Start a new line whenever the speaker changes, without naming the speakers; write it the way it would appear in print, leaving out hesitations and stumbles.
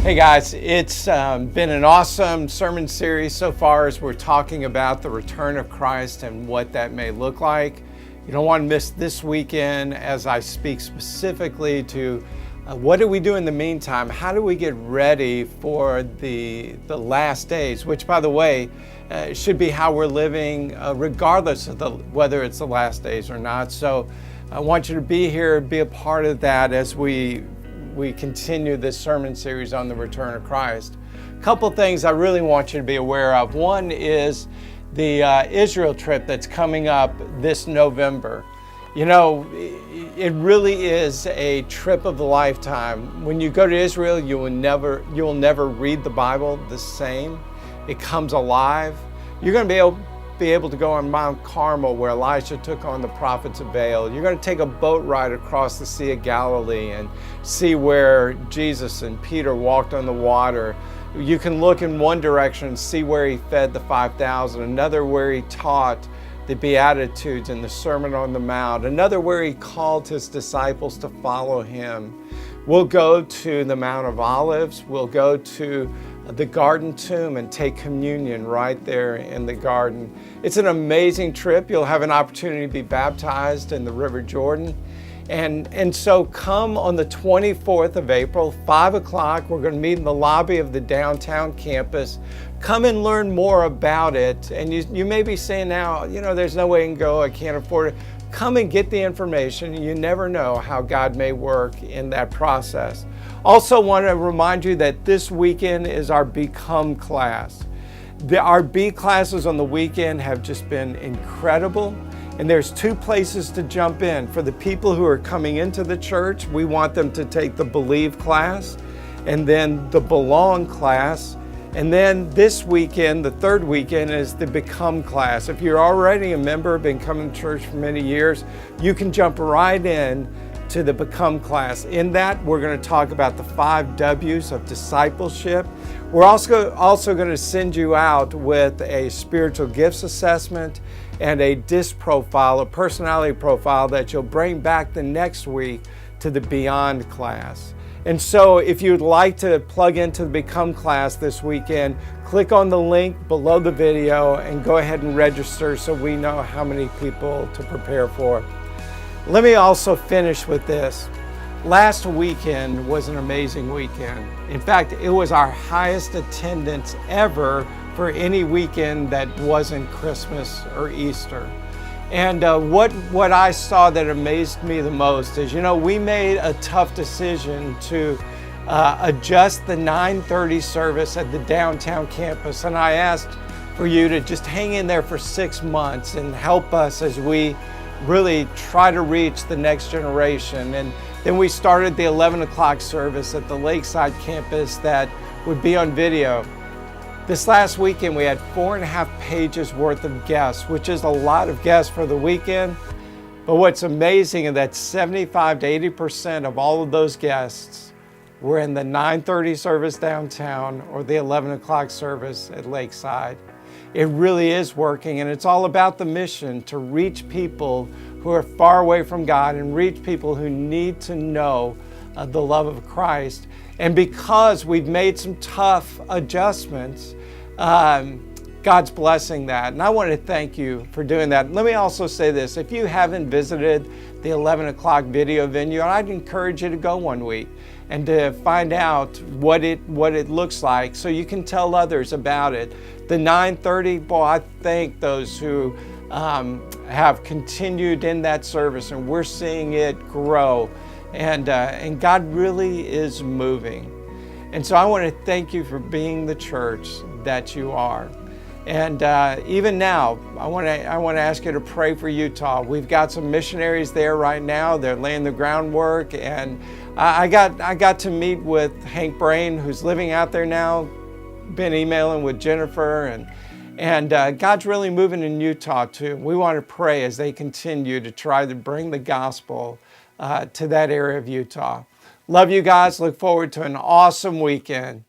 Hey guys, it's been an awesome sermon series so far as we're talking about the return of Christ and what that may look like. You don't want to miss this weekend as I speak specifically to what do we do in the meantime? How do we get ready for the last days, which, by the way, should be how we're living regardless of whether it's the last days or not. So I want you to be here, be a part of that as we continue this sermon series on the return of Christ. A couple things I really want you to be aware of. One is the Israel trip that's coming up this November. You know, it really is a trip of a lifetime. When you go to Israel, you will never read the Bible the same. It comes alive. You're going to be able to go on Mount Carmel where Elijah took on the prophets of Baal. You're going to take a boat ride across the Sea of Galilee and see where Jesus and Peter walked on the water. You can look in one direction and see where he fed the 5,000, another where he taught the Beatitudes and the Sermon on the Mount, another where he called his disciples to follow him. We'll go to the Mount of Olives. We'll go to the Garden Tomb and take communion right there in the garden. It's an amazing trip. You'll have an opportunity to be baptized in the River Jordan. And so come on the 24th of April, 5 o'clock. We're going to meet in the lobby of the downtown campus. Come and learn more about it. And you may be saying now, you know, there's no way I can go, I can't afford it. Come and get the information. You never know how God may work in that process. Also want to remind you that this weekend is our Become class. Our B classes on the weekend have just been incredible. And there's two places to jump in. For the people who are coming into the church, we want them to take the Believe class and then the Belong class. And then this weekend, the third weekend, is the Become class. If you're already a member, been coming to church for many years, you can jump right in to the Become class. In that, we're going to talk about the 5 W's of discipleship. We're also going to send you out with a spiritual gifts assessment and a DISC profile, a personality profile that you'll bring back the next week to the Beyond class. And so if you'd like to plug into the Become class this weekend, click on the link below the video and go ahead and register so we know how many people to prepare for. Let me also finish with this. Last weekend was an amazing weekend. In fact, it was our highest attendance ever for any weekend that wasn't Christmas or Easter. And what I saw that amazed me the most is, you know, we made a tough decision to adjust the 9:30 service at the downtown campus. And I asked for you to just hang in there for 6 months and help us as we really try to reach the next generation. And then we started the 11 o'clock service at the Lakeside campus that would be on video. This last weekend, we had 4.5 pages worth of guests, which is a lot of guests for the weekend. But what's amazing is that 75 to 80% of all of those guests were in the 9:30 service downtown or the 11 o'clock service at Lakeside. It really is working, and it's all about the mission to reach people who are far away from God and reach people who need to know the love of Christ. And because we've made some tough adjustments, God's blessing that. And I want to thank you for doing that. Let me also say this. If you haven't visited the 11 o'clock video venue, I'd encourage you to go one week and to find out what it looks like so you can tell others about it. The 9:30, boy, I thank those who have continued in that service, and we're seeing it grow. And God really is moving. And so I want to thank you for being the church that you are. And even now, I want to ask you to pray for Utah. We've got some missionaries there right now. They're laying the groundwork. And I got to meet with Hank Brain, who's living out there now. Been emailing with Jennifer. And God's really moving in Utah too. We want to pray as they continue to try to bring the gospel to that area of Utah. Love you guys. Look forward to an awesome weekend.